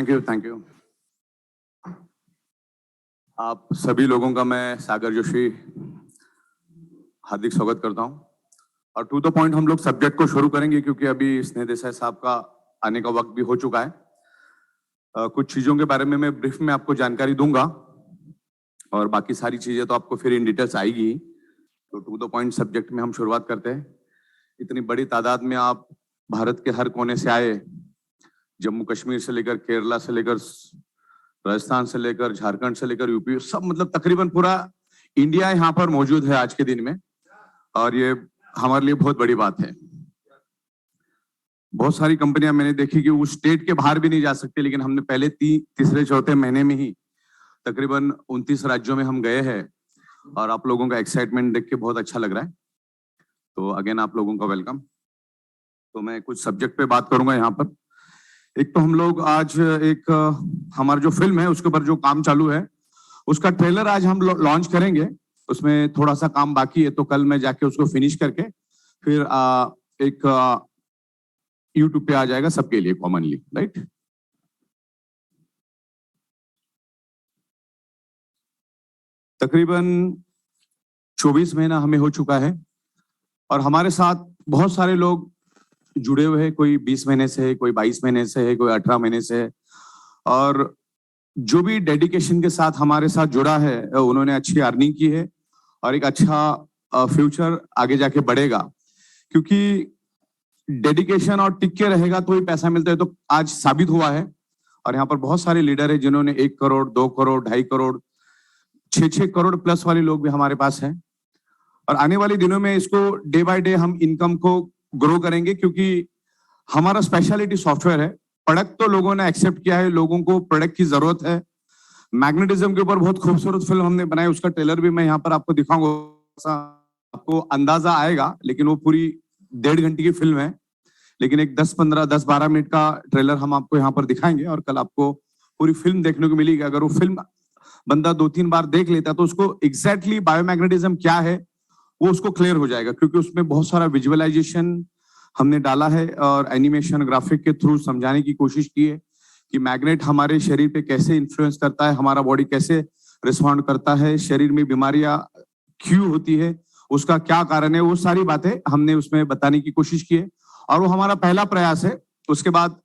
Thank you. आप सभी लोगों का मैं सागर जोशी हार्दिक स्वागत करता हूं और टू द पॉइंट हम लोग सब्जेक्ट को शुरू करेंगे क्योंकि अभी स्नेह देसाई साहब का आने का वक्त भी हो चुका है। कुछ चीजों के बारे में मैं ब्रीफ में आपको जानकारी दूंगा और बाकी सारी चीजें तो आपको फिर इन डिटेल्स आएगी। तो टू द पॉइंट सब्जेक्ट में हम शुरुआत करते हैं। इतनी बड़ी तादाद में आप भारत के हर कोने से आए, जम्मू कश्मीर से लेकर केरला से लेकर राजस्थान से लेकर झारखंड से लेकर यूपी, सब मतलब तकरीबन पूरा इंडिया यहाँ पर मौजूद है आज के दिन में और ये हमारे लिए बहुत बड़ी बात है। बहुत सारी कंपनियां मैंने देखी कि वो स्टेट के बाहर भी नहीं जा सकते, लेकिन हमने पहले तीसरे चौथे महीने में ही तकरीबन 29 राज्यों में हम गए हैं और आप लोगों का एक्साइटमेंट देख के बहुत अच्छा लग रहा है। तो अगेन आप लोगों का वेलकम। तो मैं कुछ सब्जेक्ट पे बात करूंगा यहाँ पर। एक तो हम लोग आज एक हमारा जो फिल्म है उसके ऊपर जो काम चालू है उसका ट्रेलर आज हम लॉन्च करेंगे। उसमें थोड़ा सा काम बाकी है, तो कल मैं जाके उसको फिनिश करके फिर एक यूट्यूब पे आ जाएगा सबके लिए कॉमनली, राइट। तकरीबन 24 महीना हमें हो चुका है और हमारे साथ बहुत सारे लोग जुड़े हुए हैं। कोई 20 महीने से है, कोई 22 महीने से है, कोई 18 महीने से है और जो भी डेडिकेशन के साथ हमारे साथ जुड़ा है उन्होंने अच्छी अर्निंग की है और एक अच्छा फ्यूचर आगे जाके बढ़ेगा, क्योंकि डेडिकेशन और टिक के रहेगा तो ही पैसा मिलता है। तो आज साबित हुआ है और यहाँ पर बहुत सारे लीडर है जिन्होंने 1 करोड़ 2 करोड़ 2.5 करोड़ 6 करोड़ प्लस वाले लोग भी हमारे पास हैं और आने वाले दिनों में इसको डे बाय डे हम इनकम को ग्रो करेंगे, क्योंकि हमारा स्पेशलिटी सॉफ्टवेयर है। प्रोडक्ट तो लोगों ने एक्सेप्ट किया है, लोगों को प्रोडक्ट की जरूरत है। मैग्नेटिज्म के ऊपर बहुत खूबसूरत फिल्म हमने बनाई, उसका ट्रेलर भी मैं यहाँ पर आपको दिखाऊंगा, आपको अंदाजा आएगा। लेकिन वो पूरी 1.5 घंटे की फिल्म है, लेकिन एक 10-12 मिनट का ट्रेलर हम आपको यहाँ पर दिखाएंगे और कल आपको पूरी फिल्म देखने को मिलेगी। अगर वो फिल्म बंदा 2-3 बार देख लेता तो उसको एग्जैक्टली बायोमैग्नेटिज्म क्या है वो उसको क्लियर हो जाएगा, क्योंकि उसमें बहुत सारा विजुअलाइजेशन हमने डाला है और एनिमेशन ग्राफिक के थ्रू समझाने की कोशिश की है कि मैग्नेट हमारे शरीर पे कैसे इन्फ्लुएंस करता है, हमारा बॉडी कैसे रिस्पॉन्ड करता है, शरीर में बीमारियां क्यों होती है, उसका क्या कारण है, वो सारी बातें हमने उसमें बताने की कोशिश की है और वो हमारा पहला प्रयास है। उसके बाद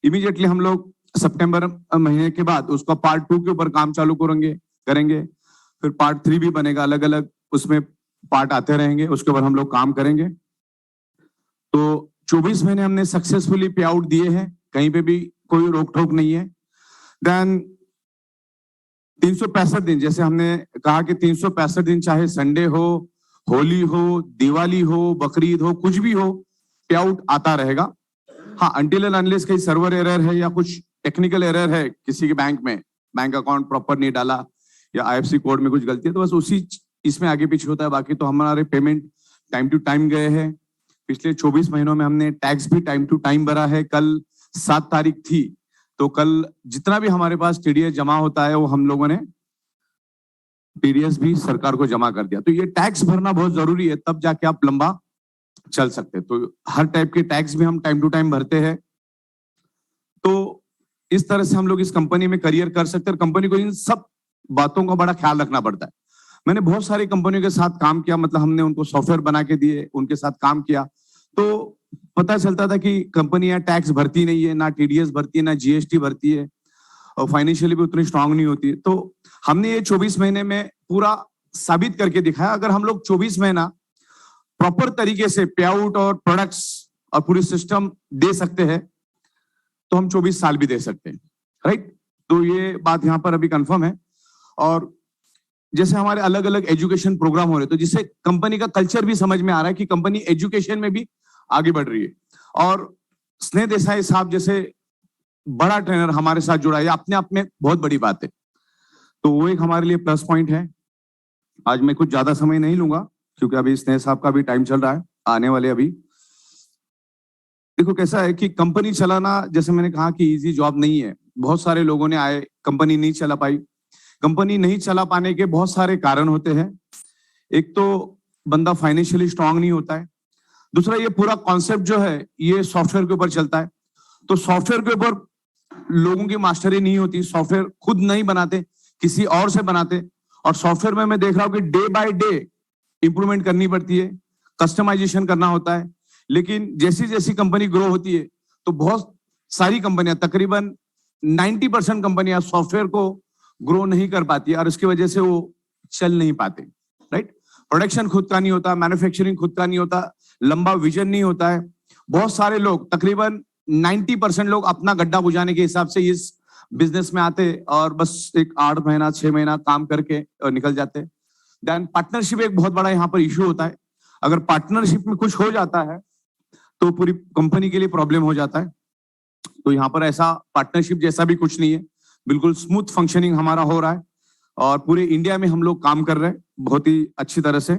इमीडिएटली हम लोग सितंबर महीने के बाद उसका पार्ट 2 के ऊपर काम चालू करेंगे। फिर पार्ट 3 भी बनेगा, अलग अलग उसमें पार्ट आते रहेंगे, उसके ऊपर हम लोग काम करेंगे। तो 24 महीने हमने सक्सेसफुली पे आउट दिए हैं, कहीं पे भी कोई रोक टोक नहीं है। देन 365 दिन, जैसे हमने कहा कि 365 दिन चाहे संडे हो, होली हो, दिवाली हो, बकरीद हो, कुछ भी हो, पे आउट आता रहेगा। हाँ, अनटिल एंड अनलेस कहीं सर्वर एरर है या कुछ टेक्निकल एरर है किसी के बैंक में, बैंक अकाउंट प्रॉपर नहीं डाला या IFSC कोड में कुछ गलती है, तो बस उसी इसमें आगे पीछे होता है। बाकी तो हमारे पेमेंट टाइम टू टाइम गए हैं। पिछले 24 महीनों में हमने टैक्स भी टाइम टू टाइम भरा है। कल 7 तारीख थी, तो कल जितना भी हमारे पास TDS जमा होता है वो हम लोगों ने TDS भी सरकार को जमा कर दिया। तो ये टैक्स भरना बहुत जरूरी है, तब जाके आप लंबा चल सकते। तो हर टाइप के टैक्स भी हम टाइम टू टाइम भरते हैं। तो इस तरह से हम लोग इस कंपनी में करियर कर सकते हैं। कंपनी को इन सब बातों का बड़ा ख्याल रखना पड़ता है। मैंने बहुत सारी कंपनियों के साथ काम किया, मतलब हमने उनको सॉफ्टवेयर बना के दिए, उनके साथ काम किया, तो पता चलता था कि कंपनियां टैक्स भरती नहीं है, ना TDS भरती है, ना GST भरती है और फाइनेंशियली भी उतनी स्ट्रांग नहीं होती है। तो हमने ये 24 महीने में पूरा साबित करके दिखाया। अगर हम लोग 24 महीना प्रॉपर तरीके से पे आउट और प्रोडक्ट्स और पूरी सिस्टम दे सकते हैं तो हम 24 साल भी दे सकते हैं, राइट। तो ये बात यहाँ पर अभी कंफर्म है। और जैसे हमारे अलग अलग एजुकेशन प्रोग्राम हो रहे, तो जिससे कंपनी का कल्चर भी समझ में आ रहा है कि कंपनी एजुकेशन में भी आगे बढ़ रही है। और स्नेह देसाई साहब जैसे बड़ा ट्रेनर हमारे साथ जुड़ा है, अपने आप में बहुत बड़ी बात है। तो वो एक हमारे लिए प्लस पॉइंट है। आज मैं कुछ ज्यादा समय नहीं लूंगा क्योंकि अभी स्नेह साहब का भी टाइम चल रहा है, आने वाले अभी। देखो कैसा है कि कंपनी चलाना, जैसे मैंने कहा कि इजी जॉब नहीं है। बहुत सारे लोगों ने आए, कंपनी नहीं चला पाई। कंपनी नहीं चला पाने के बहुत सारे कारण होते हैं। एक तो बंदा फाइनेंशियली स्ट्रांग नहीं होता है, दूसरा ये पूरा कॉन्सेप्ट जो है ये सॉफ्टवेयर के ऊपर चलता है। तो सॉफ्टवेयर के ऊपर लोगों की मास्टरी नहीं होती, सॉफ्टवेयर खुद नहीं बनाते, किसी और से बनाते। और सॉफ्टवेयर में मैं देख रहा हूँ कि डे बाय डे इंप्रूवमेंट करनी पड़ती है, कस्टमाइजेशन करना होता है। लेकिन जैसी जैसी कंपनी ग्रो होती है तो बहुत सारी कंपनियां, तकरीबन 90% कंपनियां सॉफ्टवेयर को ग्रो नहीं कर पाती और इसकी वजह से वो चल नहीं पाते। राइट, प्रोडक्शन खुद का नहीं होता, मैन्युफैक्चरिंग खुद का नहीं होता, लंबा विजन नहीं होता है। बहुत सारे लोग, तकरीबन 90% लोग अपना गड्ढा बुझाने के हिसाब से इस बिजनेस में आते और बस एक 8 महीना 6 महीना काम करके निकल जाते। देन पार्टनरशिप एक बहुत बड़ा यहाँ पर इश्यू होता है। अगर पार्टनरशिप में कुछ हो जाता है तो पूरी कंपनी के लिए प्रॉब्लम हो जाता है। तो यहाँ पर ऐसा पार्टनरशिप जैसा भी कुछ नहीं है, बिल्कुल स्मूथ फंक्शनिंग हमारा हो रहा है और पूरे इंडिया में हम लोग काम कर रहे हैं बहुत ही अच्छी तरह से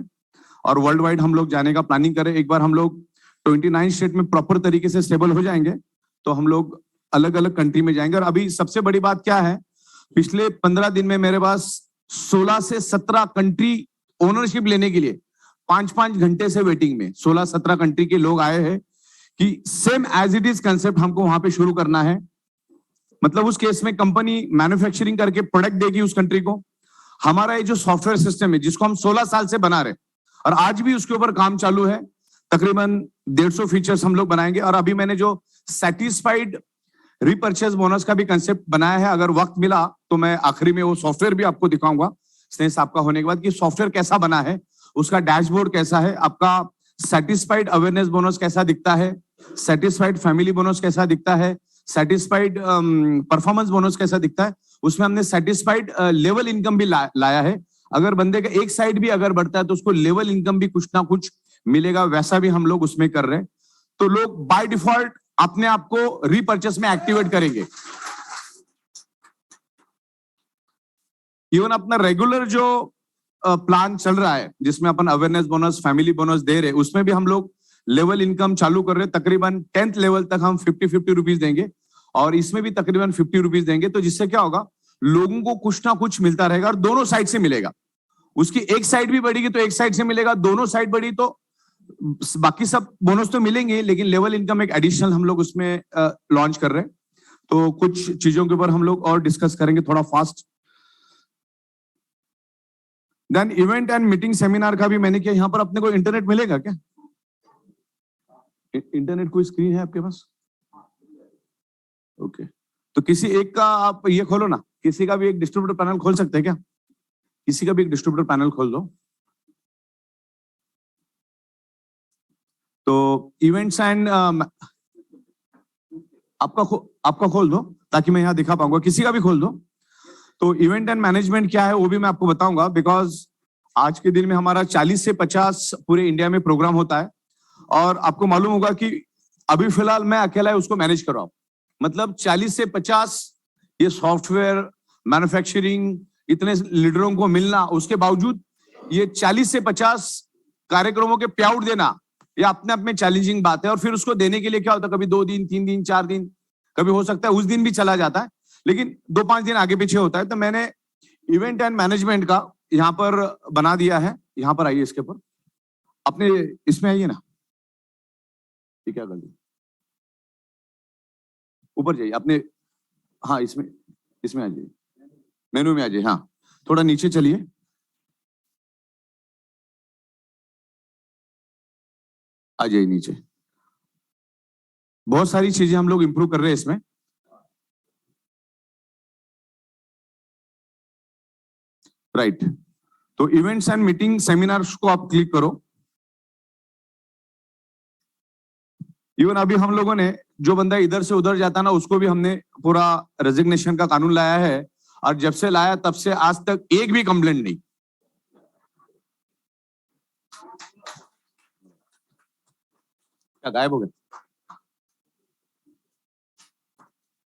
और वर्ल्ड वाइड हम लोग जाने का प्लानिंग कर रहे हैं। एक बार हम लोग 29 स्टेट में प्रॉपर तरीके से स्टेबल हो जाएंगे तो हम लोग अलग अलग कंट्री में जाएंगे। और अभी सबसे बड़ी बात क्या है, पिछले 15 दिन में मेरे पास 16 से 17 कंट्री ओनरशिप लेने के लिए 5-5 घंटे से वेटिंग में 16-17 कंट्री के लोग आए हैं कि same as it is concept हमको वहां पे शुरू करना है। मतलब उस केस में कंपनी मैन्युफैक्चरिंग करके प्रोडक्ट देगी उस कंट्री को। हमारा ये जो सॉफ्टवेयर सिस्टम है जिसको हम 16 साल से बना रहे और आज भी उसके ऊपर काम चालू है, तकरीबन 150 फीचर्स हम लोग बनाएंगे। और अभी मैंने जो सैटिस्फाइड रीपर्चेज बोनस का भी कंसेप्ट बनाया है, अगर वक्त मिला तो मैं आखिरी में वो सॉफ्टवेयर भी आपको दिखाऊंगा स्नेह साहब का होने के बाद कि सॉफ्टवेयर कैसा बना है, उसका डैशबोर्ड कैसा है, आपका सैटिस्फाइड अवेयरनेस बोनस कैसा दिखता है, सैटिस्फाइड फैमिली बोनस कैसा दिखता है, सैटिस्फाइड परफॉर्मेंस बोनस कैसा दिखता है। उसमें हमने सैटिस्फाइड लेवल इनकम भी लाया है। अगर बंदे का एक साइड भी अगर बढ़ता है तो उसको लेवल इनकम भी कुछ ना कुछ मिलेगा, वैसा भी हम लोग उसमें कर रहे हैं। तो लोग बाय डिफॉल्ट अपने आप को रीपर्चेस में एक्टिवेट करेंगे। इवन अपना रेगुलर जो प्लान चल रहा है जिसमें अपन अवेयरनेस बोनस, फैमिली बोनस दे रहे, उसमें भी हम लोग लेवल इनकम चालू कर रहे हैं। तकरीबन 10th लेवल तक हम 50-50 रुपीज देंगे और इसमें भी तकरीबन 50 रुपीज देंगे। तो जिससे क्या होगा, लोगों को कुछ ना कुछ मिलता रहेगा और दोनों साइड से मिलेगा। उसकी एक साइड भी बढ़ेगी तो एक साइड से मिलेगा, दोनों साइड बढ़ी तो बाकी सब बोनस तो मिलेंगे, लेकिन लेवल इनकम एक एडिशनल हम लोग उसमें लॉन्च कर रहे हैं। तो कुछ चीजों के ऊपर हम लोग और डिस्कस करेंगे थोड़ा fast. Then event and meeting seminar का भी मैंने किया। यहाँ पर अपने को इंटरनेट मिलेगा क्या? इंटरनेट कोई स्क्रीन है आपके पास? ओके, तो किसी एक का आप ये खोलो ना, किसी का भी एक डिस्ट्रीब्यूटर पैनल खोल सकते हैं क्या? किसी का भी एक डिस्ट्रीब्यूटर पैनल खोल दो। तो इवेंट्स एंड आपका खोल दो ताकि मैं यहाँ दिखा पाऊंगा। किसी का भी खोल दो। तो इवेंट एंड मैनेजमेंट क्या है वो भी मैं आपको बताऊंगा, बिकॉज आज के दिन में हमारा 40 से 50 पूरे इंडिया में प्रोग्राम होता है और आपको मालूम होगा कि अभी फिलहाल मैं अकेला है उसको मैनेज कर रहा हूं। मतलब 40 से 50 ये सॉफ्टवेयर मैन्युफैक्चरिंग इतने लीडरों को मिलना, उसके बावजूद ये 40 से 50 कार्यक्रमों के प्याउट देना ये अपने आप में चैलेंजिंग बात है। और फिर उसको देने के लिए क्या होता है, कभी 2 दिन 3 दिन 4 दिन, कभी हो सकता है उस दिन भी चला जाता है, लेकिन 2-5 दिन आगे पीछे होता है। तो मैंने इवेंट एंड मैनेजमेंट का यहाँ पर बना दिया है। यहाँ पर आइए, इसके ऊपर अपने इसमें आइए ना, ये क्या कर दिया, ऊपर जाइए अपने, हाँ इसमें आ जाइए, मेनू में आ जाइए। हाँ थोड़ा नीचे चलिए, आ जाइए नीचे। बहुत सारी चीजें हम लोग इंप्रूव कर रहे हैं इसमें। राइट, तो इवेंट्स एंड मीटिंग सेमिनार्स को आप क्लिक करो। इवन अभी हम लोगों ने जो बंदा इधर से उधर जाता ना, उसको भी हमने पूरा रेजिग्नेशन का कानून लाया है और जब से लाया तब से आज तक एक भी कंप्लेंट नहीं। क्या गायब हो गए?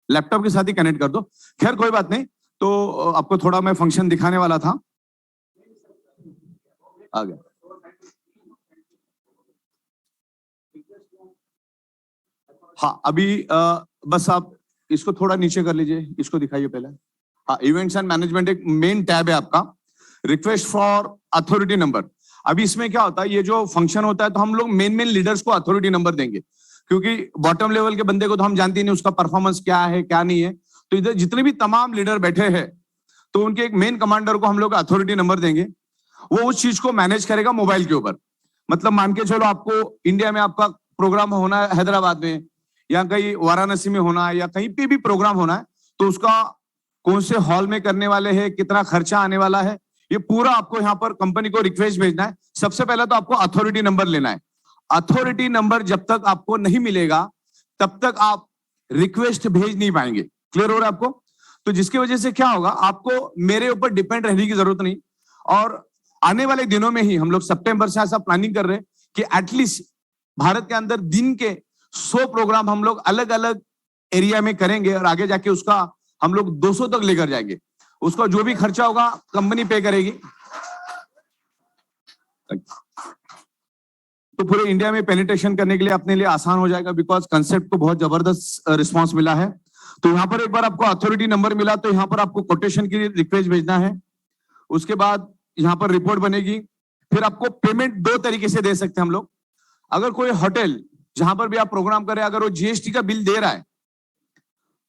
लैपटॉप के साथ ही कनेक्ट कर दो। खैर कोई बात नहीं, तो आपको थोड़ा मैं फंक्शन दिखाने वाला था, आ गया। हाँ अभी बस आप इसको थोड़ा नीचे कर लीजिए, इसको दिखाइए पहले। हाँ, इवेंट्स एंड मैनेजमेंट एक मेन टैब है आपका, रिक्वेस्ट फॉर अथॉरिटी नंबर। अभी इसमें क्या होता है, ये जो फंक्शन होता है तो हम लोग मेन लीडर्स को अथॉरिटी नंबर देंगे, क्योंकि बॉटम लेवल के बंदे को तो हम जानते ही नहीं उसका परफॉर्मेंस क्या है क्या नहीं है। तो इधर जितने भी तमाम लीडर बैठे हैं तो उनके एक मेन कमांडर को हम लोग अथॉरिटी नंबर देंगे, वो उस चीज को मैनेज करेगा मोबाइल के ऊपर। मतलब मान के चलो आपको इंडिया में आपका प्रोग्राम होना है, हैदराबाद में या कहीं वाराणसी में होना है या कहीं पे भी प्रोग्राम होना है, तो उसका कौन से हॉल में करने वाले हैं, कितना खर्चा आने वाला है, ये पूरा आपको यहाँ पर कंपनी को रिक्वेस्ट भेजना है। सबसे पहले तो आपको अथॉरिटी नंबर लेना है। अथॉरिटी नंबर जब तक आपको नहीं मिलेगा तब तक आप रिक्वेस्ट भेज नहीं पाएंगे। क्लियर हो रहा है आपको? तो जिसकी वजह से क्या होगा, आपको मेरे ऊपर डिपेंड रहने की जरूरत नहीं। और आने वाले दिनों में ही हम लोग सितंबर से ऐसा प्लानिंग कर रहे हैं कि एटलीस्ट भारत के अंदर दिन के 100 प्रोग्राम हम लोग अलग अलग एरिया में करेंगे और आगे जाके उसका हम लोग 200 तक लेकर जाएंगे। उसका जो भी खर्चा होगा कंपनी पे करेगी। तो पूरे इंडिया में पेनिट्रेशन करने के लिए अपने लिए आसान हो जाएगा, बिकॉज कंसेप्ट को बहुत जबरदस्त रिस्पांस मिला है। तो यहाँ पर एक बार आपको अथॉरिटी नंबर मिला तो यहाँ पर आपको कोटेशन की रिक्वेस्ट भेजना है। उसके बाद यहाँ पर रिपोर्ट बनेगी। फिर आपको पेमेंट 2 तरीके से दे सकते हैं हम लोग। अगर कोई होटल जहां पर भी आप प्रोग्राम करें, अगर वो जीएसटी का बिल दे रहा है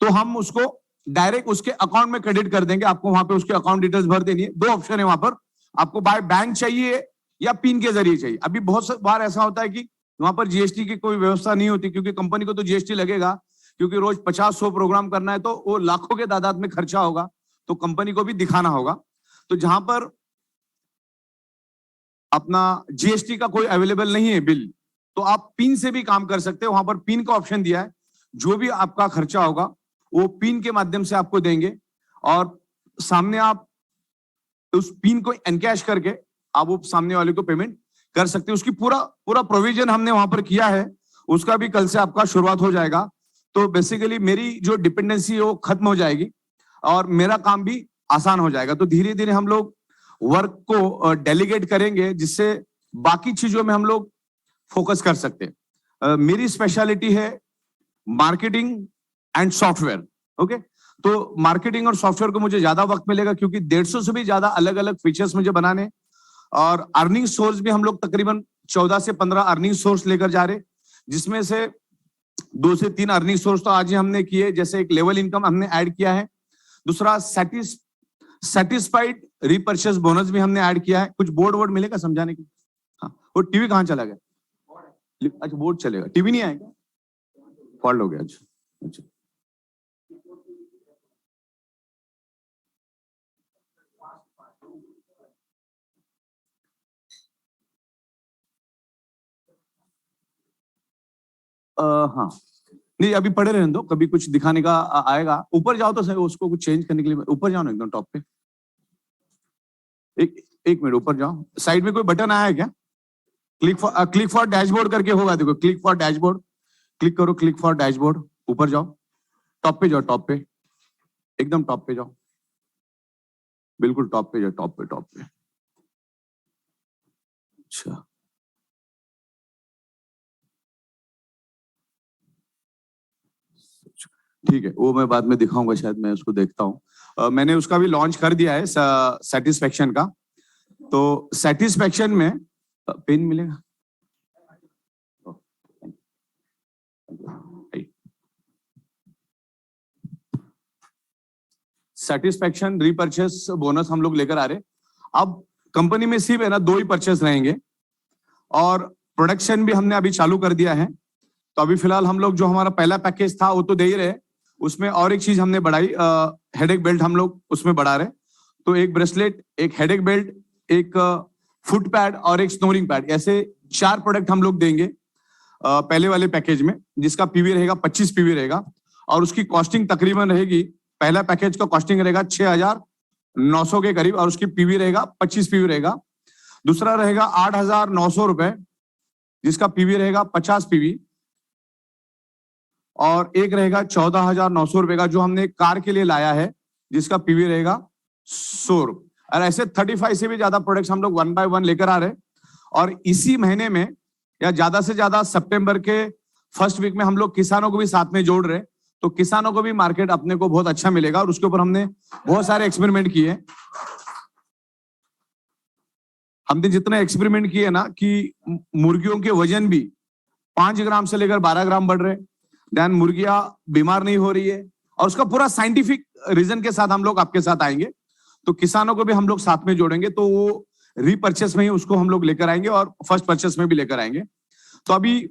तो हम उसको डायरेक्ट उसके अकाउंट में क्रेडिट कर देंगे। आपको वहां पे उसके अकाउंट डिटेल्स भर देनी है। 2 ऑप्शन है वहां पर, आपको बाय बैंक चाहिए या पिन के जरिए चाहिए। अभी बहुत बार ऐसा होता है कि वहां पर जीएसटी की कोई व्यवस्था नहीं होती, क्योंकि कंपनी को तो जीएसटी लगेगा, क्योंकि रोज 50-100 प्रोग्राम करना है तो वो लाखों के तादाद में खर्चा होगा, तो कंपनी को भी दिखाना होगा। तो जहां पर अपना जीएसटी का कोई अवेलेबल नहीं है बिल, तो आप पिन से भी काम कर सकते हैं। वहां पर पिन का ऑप्शन दिया है। जो भी आपका खर्चा होगा वो पिन के माध्यम से आपको देंगे और सामने आप उस पिन को एनकैश करके आप वो सामने वाले को पेमेंट कर सकते हैं। उसकी पूरा प्रोविजन हमने वहां पर किया है। उसका भी कल से आपका शुरुआत हो जाएगा। तो बेसिकली मेरी जो डिपेंडेंसी है वो खत्म हो जाएगी और मेरा काम भी आसान हो जाएगा। तो धीरे धीरे हम लोग वर्क को डेलीगेट करेंगे, जिससे बाकी चीजों में हम लोग फोकस कर सकते हैं। मेरी स्पेशलिटी है मार्केटिंग एंड सॉफ्टवेयर। ओके, तो मार्केटिंग और सॉफ्टवेयर को मुझे ज्यादा वक्त मिलेगा, क्योंकि 150 से भी ज्यादा अलग अलग फीचर्स मुझे बनाने। और अर्निंग सोर्स भी हम लोग तकरीबन 14 से 15 अर्निंग सोर्स लेकर जा रहे, जिसमें से 2 से 3 अर्निंग सोर्स तो आज ही हमने किए। जैसे एक लेवल इनकम हमने ऐड किया है, दूसरा सेटिस्फाइड रीपर्चेस बोनस भी हमने ऐड किया है। कुछ बोर्ड मिलेगा समझाने के? हाँ, वो टीवी कहाँ चला गया? अच्छा, बोर्ड चलेगा, टीवी नहीं आएगा, फॉल्ट हो गया। अच्छा, हाँ, नहीं अभी पढ़े रहने दो, कभी कुछ दिखाने का आएगा। ऊपर जाओ तो सही, उसको कुछ चेंज करने के लिए ऊपर जाओ ना, एकदम टॉप पे। एक मिनट ऊपर जाओ। साइड में कोई बटन आया है क्या? क्लिक फॉर डैशबोर्ड करके होगा, देखो, क्लिक फॉर डैशबोर्ड, क्लिक करो, क्लिक फॉर डैशबोर्ड। ऊपर जाओ, टॉप पे जाओ, टॉप पे, एकदम टॉप पे जाओ, बिल्कुल टॉप पे जाओ, टॉप पे। अच्छा, ठीक है, वो मैं बाद में दिखाऊंगा, शायद मैं उसको देखता हूँ। मैंने उसका भी लॉन्च कर दिया है सेटिस्फेक्शन का। तो सेटिस्फेक्शन में पेन मिलेगा। सेटिस्फेक्शन रीपर्चेस बोनस हम लोग लेकर आ रहे। अब कंपनी में सिर्फ है ना 2 ही परचेस रहेंगे और प्रोडक्शन भी हमने अभी चालू कर दिया है। तो अभी फिलहाल हम लोग जो हमारा पहला पैकेज था वो तो दे ही रहे, उसमें और एक चीज हमने बढ़ाई, हेडेक बेल्ट हम लोग उसमें बढ़ा रहे। तो एक ब्रेसलेट, एक हेडेक बेल्ट, एक फुट पैड और एक स्नोरिंग पैड, ऐसे 4 प्रोडक्ट हम लोग देंगे पहले वाले पैकेज में, जिसका पीवी रहेगा 25 पीवी रहेगा और उसकी कॉस्टिंग तकरीबन रहेगी, पहला पैकेज का कॉस्टिंग रहेगा 6,900 के करीब और उसकी पीवी रहेगा 25 पीवी रहेगा। दूसरा रहेगा 8,900 रुपए, जिसका पीवी रहेगा 50 पीवी। और एक रहेगा 14,900 रुपए का, जो हमने कार के लिए लाया है, जिसका पीवी रहेगा 100 रुपए। और ऐसे 35 से भी ज्यादा प्रोडक्ट्स हम लोग 1 बाय 1 लेकर आ रहे हैं। और इसी महीने में या ज्यादा से ज्यादा सितंबर के फर्स्ट वीक में हम लोग किसानों को भी साथ में जोड़ रहे हैं। तो किसानों को भी मार्केट अपने को बहुत अच्छा मिलेगा और उसके ऊपर हमने बहुत सारे एक्सपेरिमेंट किए। हमने जितने एक्सपेरिमेंट किए ना कि मुर्गियों के वजन भी 5 ग्राम से लेकर 12 ग्राम बढ़ रहे, दैन मुर्गियां बीमार नहीं हो रही है और उसका पूरा साइंटिफिक रीजन के साथ हम लोग आपके साथ आएंगे। तो किसानों को भी हम लोग साथ में जोड़ेंगे, तो वो रीपर्चेस में ही उसको हम लोग लेकर आएंगे और फर्स्ट परचेस में भी लेकर आएंगे। तो अभी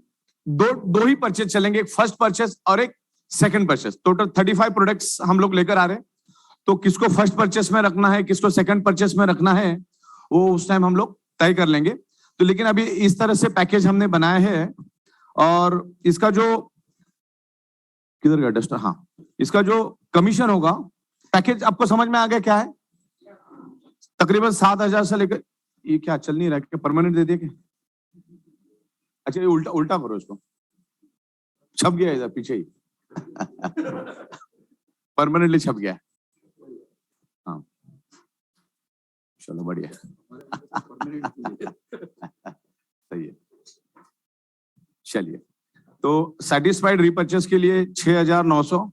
दो ही परचेस चलेंगे, एक फर्स्ट परचेस और एक सेकंड परचेस। टोटल 35 प्रोडक्ट्स हम लोग लेकर आ रहे हैं। तो किसको फर्स्ट परचेस में रखना है, किसको सेकंड परचेस में रखना है, वो उस टाइम हम लोग तय कर लेंगे। तो लेकिन अभी इस तरह से पैकेज हमने बनाया है। और इसका जो किधर गया डस्टर, हाँ, इसका जो कमीशन होगा, पैकेज आपको समझ में आ गया क्या है? तकरीबन 7,000 से लेकर, ये क्या चल नहीं रहा है, परमानेंट दे दिए क्या? अच्छा, ये उल्टा उल्टा करो इसको, छप गया इधर पीछे ही परमानेंटली छप गया। हाँ चलो बढ़िया सही है। चलिए, तो सेटिस्फाइड रीपर्चेस के लिए 6,900,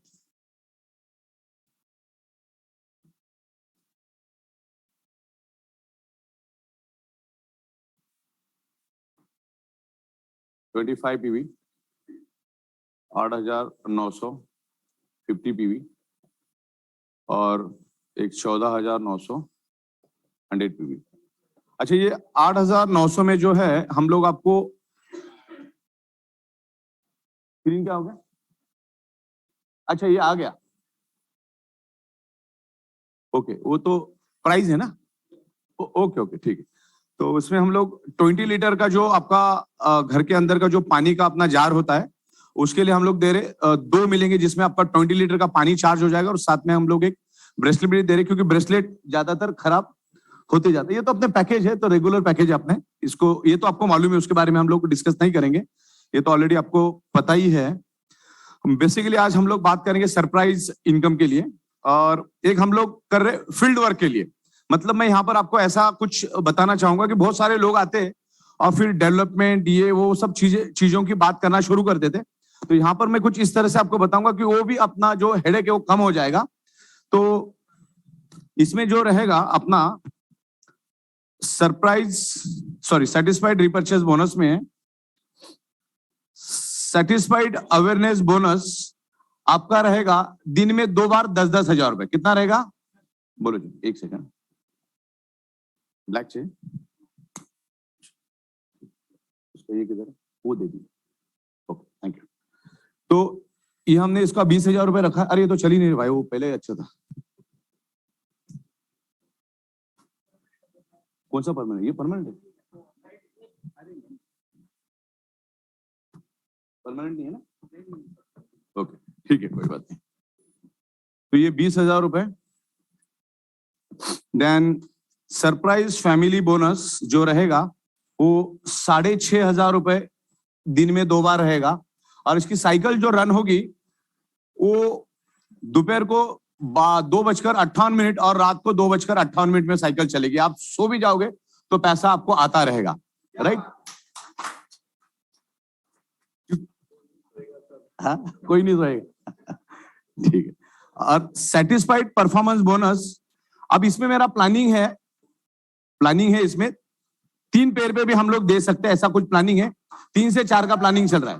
PV 8,900 PV और एक 14,900 100 PV। अच्छा, ये 8,900 में जो है हम लोग आपको स्क्रीन क्या हो गया? अच्छा, ये आ गया, ओके, वो तो प्राइस है ना, ओके ओके ठीक है। तो उसमें हम लोग 20 लीटर का जो आपका घर के अंदर का जो पानी का अपना जार होता है, उसके लिए हम लोग दे रहे 2 मिलेंगे, जिसमें आपका 20 लीटर का पानी चार्ज हो जाएगा। और साथ में हम लोग एक ब्रेसलेट भी दे रहे, क्योंकि ब्रेसलेट ज्यादातर खराब होते जाते हैं। ये तो अपने पैकेज है, तो रेगुलर पैकेज है अपने, इसको ये तो आपको मालूम है, उसके बारे में हम लोग डिस्कस नहीं करेंगे, ये तो ऑलरेडी आपको पता ही है। बेसिकली आज हम लोग बात करेंगे सरप्राइज इनकम के लिए, और एक हम लोग कर रहे फील्ड वर्क के लिए। मतलब मैं यहाँ पर आपको ऐसा कुछ बताना चाहूंगा कि बहुत सारे लोग आते हैं और फिर डेवलपमेंट, ये वो सब चीजों की बात करना शुरू कर देते। तो यहाँ पर मैं कुछ इस तरह से आपको बताऊंगा कि वो भी अपना जो हेडेक है वो कम हो जाएगा। तो इसमें जो रहेगा अपना सेटिस्फाइड रीपर्चेस बोनस में सेटिस्फाइड अवेयरनेस बोनस आपका रहेगा दिन में 2 बार 10-10 हजार रुपए। कितना रहेगा बोलो जी, एक सेकंड, ब्लैक चाहिए, ये किधर है, वो दे दीजिए, ओके थैंक यू। तो ये हमने इसका 20,000 रुपए रखा। अरे ये तो चल ही नहीं भाई, वो पहले अच्छा था। कौन सा परमानेंट? ये परमानेंट है, परमानेंट नहीं है ना, ओके ठीक है, कोई बात नहीं। तो ये 20,000 रुपए। देन सरप्राइज फैमिली बोनस जो रहेगा वो 6,500 रुपए दिन में 2 बार रहेगा। और इसकी साइकिल जो रन होगी वो दोपहर को 2:58 और रात को 2:58 में साइकिल चलेगी। आप सो भी जाओगे तो पैसा आपको आता रहेगा, राइट? हाँ, कोई नहीं सोएगा ठीक है। और सेटिस्फाइड परफॉर्मेंस बोनस, अब इसमें मेरा प्लानिंग है इसमें 3 पेयर पे भी हम लोग दे सकते हैं, ऐसा कुछ प्लानिंग है। 3 से 4 का प्लानिंग चल रहा है।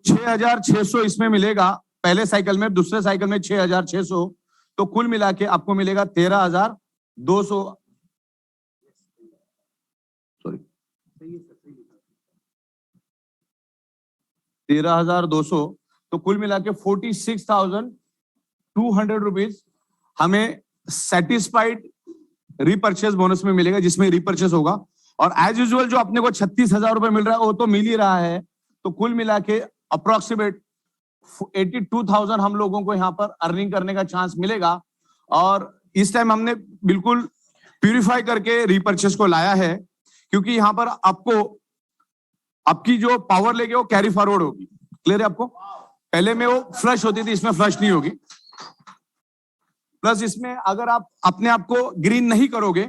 6,600 इसमें मिलेगा पहले साइकिल में, दूसरे साइकिल में 6,600, तो कुल मिला के आपको मिलेगा 13,200, सॉरी 13,200, तो कुल मिला के 46,200 रुपीज हमें सेटिस्फाइड रीपर्चेस बोनस में मिलेगा, जिसमें रीपर्चेस होगा। और एज यूजुअल जो अपने को 36,000 रुपए मिल रहा है वो तो मिल ही रहा है। तो कुल मिला के अप्रोक्सीमेट 82,000 हम लोगों को यहाँ पर अर्निंग करने का चांस मिलेगा। और इस टाइम हमने बिल्कुल प्यूरिफाई करके रीपर्चेस को लाया है, क्योंकि यहाँ पर आपको आपकी जो पावर लेके वो कैरी फॉरवर्ड होगी। क्लियर है आपको? पहले में वो फ्लश होती थी, इसमें फ्लश नहीं होगी। प्लस इसमें अगर आप अपने आप को ग्रीन नहीं करोगे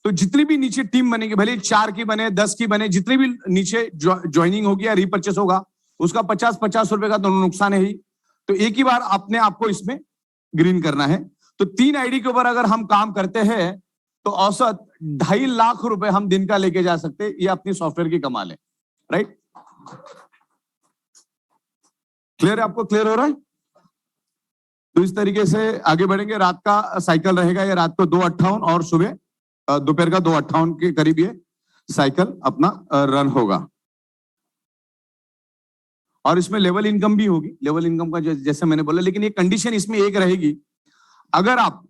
तो जितनी भी नीचे टीम बनेगी, भले 4 की बने 10 की बने, जितनी भी नीचे ज्वाइनिंग होगी या रीपर्चेस होगा उसका 50-50 रुपए का दोनों नुकसान है ही। तो एक ही बार अपने आप को इसमें ग्रीन करना है। तो 3 आईडी के ऊपर अगर हम काम करते हैं तो औसत 2.5 लाख रुपए हम दिन का लेके जा सकते हैं। ये अपनी सॉफ्टवेयर की कमाल है, राइट? क्लियर है आपको? क्लियर हो रहा है? तो इस तरीके से आगे बढ़ेंगे। रात का साइकिल रहेगा, ये रात को 2:58 और सुबह दोपहर का 2:58 के करीब ये साइकिल अपना रन होगा। और इसमें लेवल इनकम भी होगी। लेवल इनकम का जैसे मैंने बोला, लेकिन ये कंडीशन इसमें एक रहेगी, अगर आप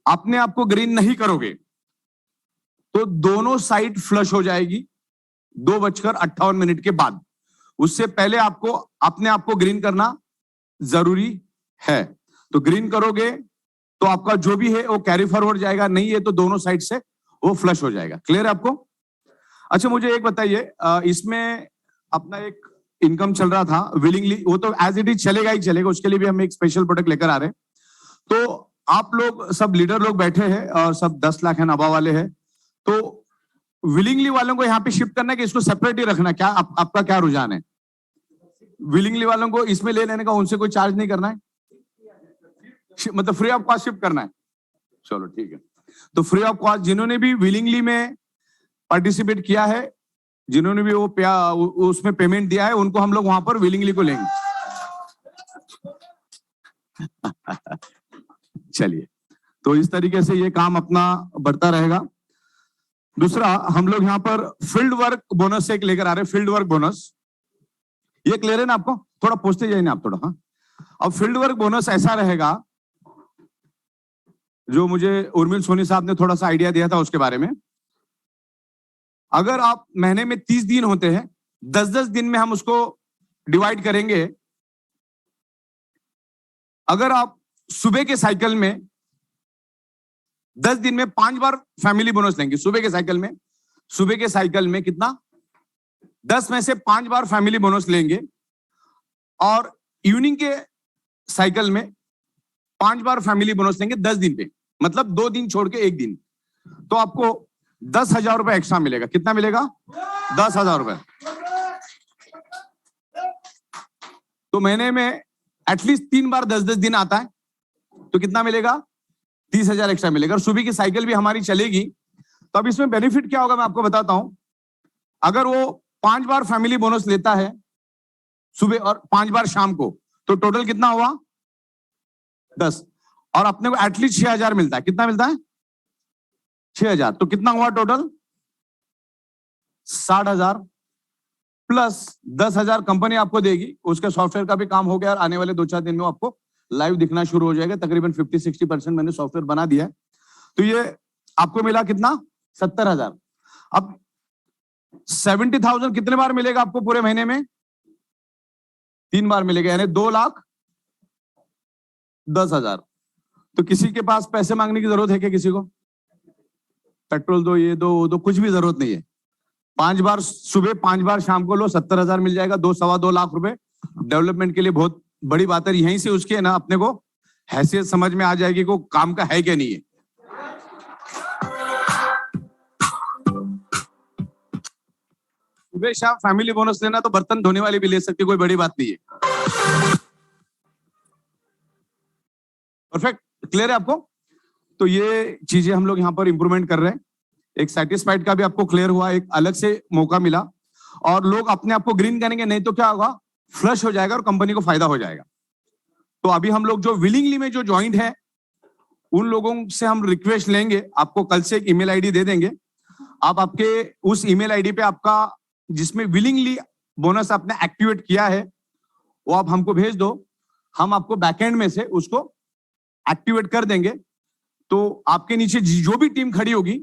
अपने आप को ग्रीन नहीं करोगे तो दोनों साइड फ्लश हो जाएगी 2:58 के बाद। उससे पहले आपको अपने आप को ग्रीन करना जरूरी है। तो ग्रीन करोगे तो आपका जो भी है वो कैरी फॉरवर्ड जाएगा, नहीं है तो दोनों साइड से वो फ्लश हो जाएगा। क्लियर है आपको? अच्छा, मुझे एक बताइए, इसमें अपना एक इनकम चल रहा था विलिंगली, वो तो एज इट इज चलेगा ही चलेगा, उसके लिए भी हम एक स्पेशल प्रोडक्ट लेकर आ रहे हैं। तो आप लोग सब लीडर लोग बैठे हैं और सब 10 लाख है नबा वाले हैं, तो विलिंगली वालों को यहाँ पे शिफ्ट करना है कि इसको सेपरेट ही रखना? क्या आपका क्या रुझान है? विलिंगली वालों को इसमें ले लेने का, उनसे कोई चार्ज नहीं करना है, मतलब फ्री ऑफ कॉस्ट शिफ्ट करना है? चलो ठीक है। तो फ्री ऑफ कॉस्ट जिन्होंने भी विलिंगली में पार्टिसिपेट किया है, जिन्होंने भी वो उसमें पेमेंट दिया है, उनको हम लोग वहां पर विलिंगली को लेंगे। चलिए, तो इस तरीके से ये काम अपना बढ़ता रहेगा। दूसरा, हम लोग यहाँ पर फील्ड वर्क बोनस एक लेकर आ रहे हैं, फील्ड वर्क बोनस। ये क्लियर है ना आपको? थोड़ा पूछते जाइए ना आप थोड़ा। हाँ, अब फील्ड वर्क बोनस ऐसा रहेगा, जो मुझे उर्मिल सोनी साहब ने थोड़ा सा आइडिया दिया था उसके बारे में। अगर आप महीने में 30 दिन होते हैं, 10-10 दिन में हम उसको डिवाइड करेंगे। अगर आप सुबह के साइकिल में 10 दिन में 5 बार फैमिली बोनस लेंगे, सुबह के साइकिल में कितना? 10 में से 5 बार फैमिली बोनस लेंगे, और इवनिंग के साइकिल में 5 बार फैमिली बोनस लेंगे 10 दिन पे, मतलब 2 दिन छोड़ के 1 दिन, तो आपको 10,000 रुपए एक्स्ट्रा मिलेगा। कितना मिलेगा? 10,000 रुपए। तो महीने में एटलीस्ट 3 बार 10-10 दिन आता है, तो कितना मिलेगा? 30,000 एक्स्ट्रा मिलेगा। और सुबह की साइकिल भी हमारी चलेगी। तो अब इसमें बेनिफिट क्या होगा मैं आपको बताता हूं। अगर वो 5 बार फैमिली बोनस लेता है सुबह और 5 बार शाम को, तो टोटल कितना हुआ? 10। और अपने को एटलीस्ट 6,000 मिलता है। कितना मिलता है? 6,000। तो कितना हुआ टोटल? 60,000 प्लस 10,000 कंपनी आपको देगी। उसके सॉफ्टवेयर का भी काम हो गया और आने वाले 2-4 दिन में आपको लाइव दिखना शुरू हो जाएगा। तकरीबन 50-60% मैंने सॉफ्टवेयर बना दिया है। तो ये आपको मिला कितना? 70,000। अब 70,000 कितने बार मिलेगा आपको पूरे महीने में? 3 बार मिलेगा, यानी 2,10,000। तो किसी के पास पैसे मांगने की जरूरत है क्या? किसी को पेट्रोल दो, ये दो, वो दो, कुछ भी जरूरत नहीं है। 5 बार सुबह, 5 बार शाम को लो, 70,000 मिल जाएगा। 2-2.25 लाख रुपए डेवलपमेंट के लिए बहुत बड़ी बात है। यहीं से उसके ना अपने को हैसियत समझ में आ जाएगी को काम का है क्या नहीं है। सुबह शाम फैमिली बोनस लेना तो बर्तन धोने वाली भी ले सकती, कोई बड़ी बात नहीं है। परफेक्ट, क्लियर है आपको? तो ये चीजें हम लोग यहाँ पर इंप्रूवमेंट कर रहे हैं। एक सेटिस्फाइड का भी आपको क्लियर हुआ, एक अलग से मौका मिला, और लोग अपने आप को ग्रीन करेंगे, नहीं तो क्या होगा? फ्लश हो जाएगा और कंपनी को फायदा हो जाएगा। तो अभी हम लोग जो विलिंगली में जो ज्वाइंट है, उन लोगों से हम रिक्वेस्ट लेंगे। आपको कल से एक ईमेल आईडी दे देंगे। आप आपके उस ईमेल आईडी पे आपका जिसमें विलिंगली बोनस आपने एक्टिवेट किया है वो आप हमको भेज दो। हम आपको बैकएंड में से उसको एक्टिवेट कर देंगे। तो आपके नीचे जो भी टीम खड़ी होगी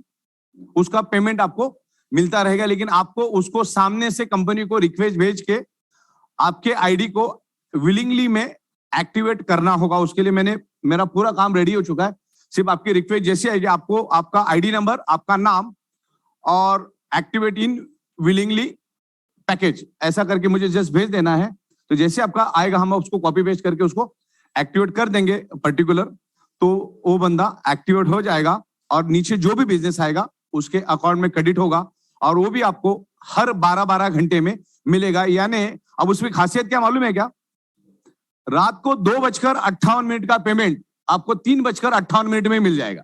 उसका पेमेंट आपको मिलता रहेगा। लेकिन आपको उसको सामने से कंपनी को रिक्वेस्ट भेज के आपके आईडी को विलिंगली में एक्टिवेट करना होगा। उसके लिए मेरा पूरा काम रेडी हो चुका है। सिर्फ आपकी रिक्वेस्ट जैसी आएगी, आपको आपका आईडी नंबर, आपका नाम और एक्टिवेट इन विलिंगली पैकेज ऐसा करके मुझे जस्ट भेज देना है। तो जैसे आपका आएगा हम उसको कॉपी पेस्ट करके उसको एक्टिवेट कर देंगे पर्टिकुलर, तो वो बंदा एक्टिवेट हो जाएगा और नीचे जो भी बिजनेस आएगा उसके अकाउंट में क्रेडिट होगा, और वो भी आपको हर 12-12 घंटे में मिलेगा। यानी अब उसमें खासियत क्या मालूम है क्या? रात को 2:58 का पेमेंट आपको 3:58 में मिल जाएगा,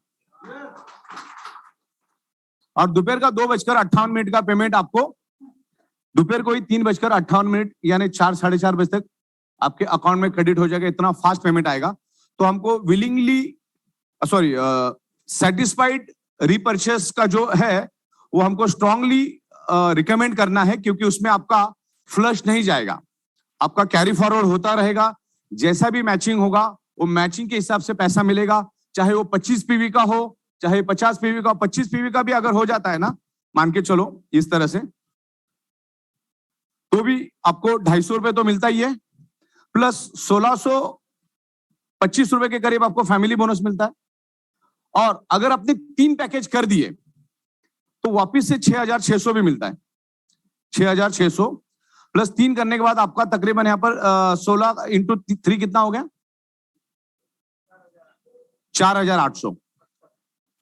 और दोपहर का 2:58 का पेमेंट आपको दोपहर को ही 3:58 यानी 4-4:30 बजे तक आपके अकाउंट में क्रेडिट हो जाएगा, इतना फास्ट पेमेंट आएगा। तो हमको विलिंगली सेटिस्फाइड रीपर्चेस का जो है वो हमको स्ट्रांगली रिकमेंड करना है, क्योंकि उसमें आपका फ्लश नहीं जाएगा, आपका कैरी फॉरवर्ड होता रहेगा। जैसा भी मैचिंग होगा वो मैचिंग के हिसाब से पैसा मिलेगा, चाहे वो 25 पीवी का हो, चाहे 50 पीवी का, 25 पीवी का भी अगर हो जाता है ना, मान के चलो इस तरह से, तो भी आपको 250 रुपए तो मिलता ही है, प्लस 1625 रुपए के करीब आपको फैमिली बोनस मिलता है। और अगर आपने 3 पैकेज कर दिए तो वापिस से 6600 भी मिलता है। 6600 प्लस 3 करने के बाद आपका तकरीबन यहां पर 16 इंटू 3 कितना हो गया? 4800।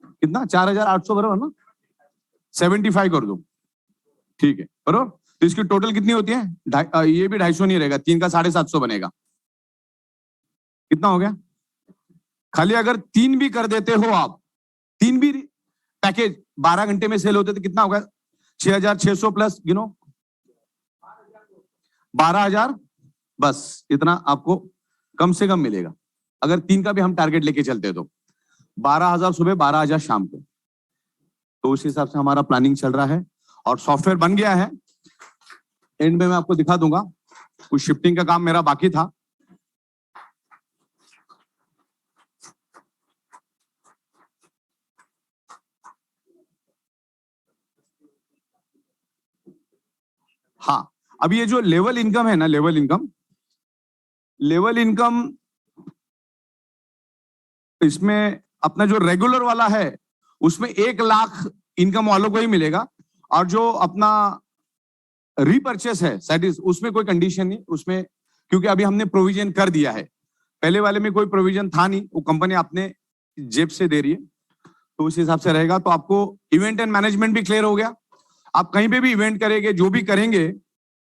कितना? 4800 बराबर ना? 75 कर दो, ठीक है बराबर। तो इसकी टोटल कितनी होती है? ये भी 250 नहीं रहेगा, 3 का 750 बनेगा। कितना हो गया? खाली अगर 3 भी कर देते हो आप, 3 भी पैकेज 12 घंटे में सेल होते तो कितना होगा? 6600 प्लस गिनो 12000, बस इतना आपको कम से कम मिलेगा। अगर 3 का भी हम टारगेट लेके चलते तो 12000 सुबह, 12000 शाम को। तो उस हिसाब से हमारा प्लानिंग चल रहा है और सॉफ्टवेयर बन गया है। एंड में मैं आपको दिखा दूंगा, कुछ शिफ्टिंग का काम मेरा बाकी था। हाँ, अब ये जो लेवल इनकम है ना, लेवल इनकम इसमें अपना जो रेगुलर वाला है उसमें 1 लाख इनकम वालों को ही मिलेगा, और जो अपना रीपर्चेस है उसमें कोई कंडीशन नहीं उसमें, क्योंकि अभी हमने प्रोविजन कर दिया है। पहले वाले में कोई प्रोविजन था नहीं, वो कंपनी अपने जेब से दे रही है, तो उस हिसाब से रहेगा। तो आपको इवेंट एंड मैनेजमेंट भी क्लियर हो गया। आप कहीं पे भी इवेंट करेंगे, जो भी करेंगे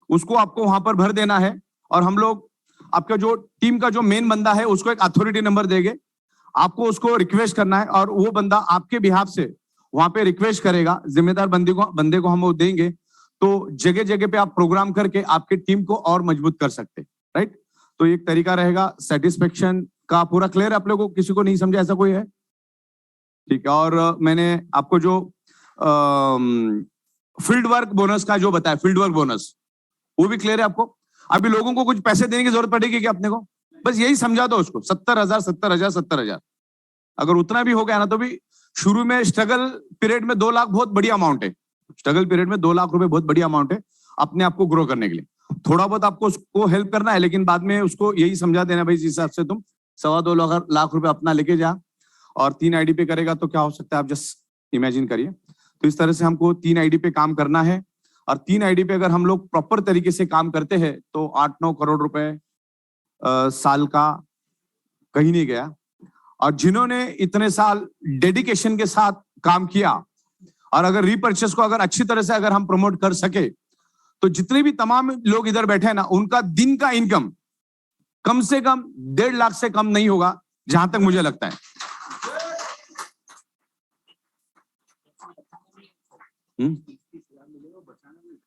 उसको आपको वहां पर भर देना है, और हम लोग आपका जो टीम का जो मेन बंदा है उसको एक अथॉरिटी नंबर देंगे, आपको उसको रिक्वेस्ट करना है और वो बंदा आपके बिहाफ से वहां पे रिक्वेस्ट करेगा। जिम्मेदार बंदे को हम वो देंगे, तो जगह जगह पे आप प्रोग्राम करके आपके टीम को और मजबूत कर सकते, राइट। तो एक तरीका रहेगा। सेटिस्फेक्शन का पूरा क्लियर है आप लोगों को? किसी को नहीं समझा ऐसा कोई है? ठीक है। और मैंने आपको जो फील्ड वर्क बोनस का जो बताया, फील्ड वर्क बोनस, वो भी क्लियर है आपको? अभी लोगों को कुछ पैसे देने की जरूरत पड़ेगी क्या अपने को? बस यही समझा दो उसको, 70,000 अगर उतना भी हो गया ना, तो भी शुरू में स्ट्रगल पीरियड में 2 लाख बहुत बड़ी अमाउंट है। स्ट्रगल पीरियड में 2 लाख रुपए बहुत बड़ी अमाउंट है अपने आप को ग्रो करने के लिए। थोड़ा बहुत आपको उसको हेल्प करना है, लेकिन बाद में उसको यही समझा देना, भाई इस हिसाब से तुम 2.25 लाख रुपए अपना लेके जा, और 3 आईडी पे करेगा तो क्या हो सकता है आप जस्ट इमेजिन करिए। तो इस तरह से हमको 3 आईडी पे काम करना है, और 3 आईडी पे अगर हम लोग प्रॉपर तरीके से काम करते हैं तो 8-9 करोड़ रुपए साल का कहीं नहीं गया। और जिन्होंने इतने साल डेडिकेशन के साथ काम किया, और अगर रीपर्चेस को अगर अच्छी तरह से अगर हम प्रमोट कर सके, तो जितने भी तमाम लोग इधर बैठे हैं ना, उनका दिन का इनकम कम से कम 1.5 लाख से कम नहीं होगा, जहां तक मुझे लगता है।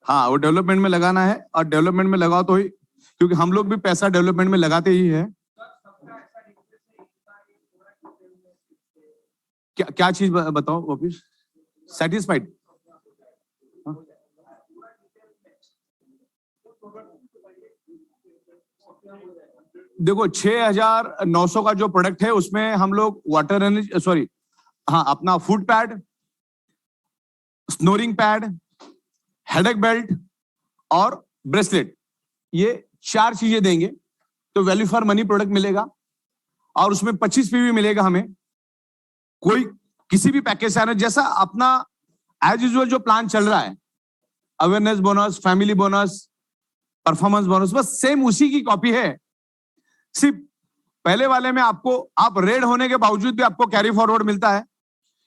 हाँ, वो डेवलपमेंट में लगाना है, और डेवलपमेंट में लगाओ तो ही, क्योंकि हम लोग भी पैसा डेवलपमेंट में लगाते ही है। क्या चीज बताओ वापिस? सेटिस्फाइड? देखो 6900 का जो प्रोडक्ट है उसमें हम लोग वाटर एनर्जी, सॉरी हाँ, अपना food pad, snoring pad, headache belt और ब्रेसलेट, ये 4 चीजें देंगे। तो वैल्यू फॉर मनी प्रोडक्ट मिलेगा, और उसमें 25 पीवी मिलेगा हमें। कोई किसी भी पैकेज से आना, जैसा अपना एज यूजुअल जो प्लान चल रहा है, awareness bonus, family bonus, performance bonus, बस सेम उसी की कॉपी है। सिर्फ पहले वाले में आपको, आप रेड होने के बावजूद भी आपको कैरी फॉरवर्ड मिलता है,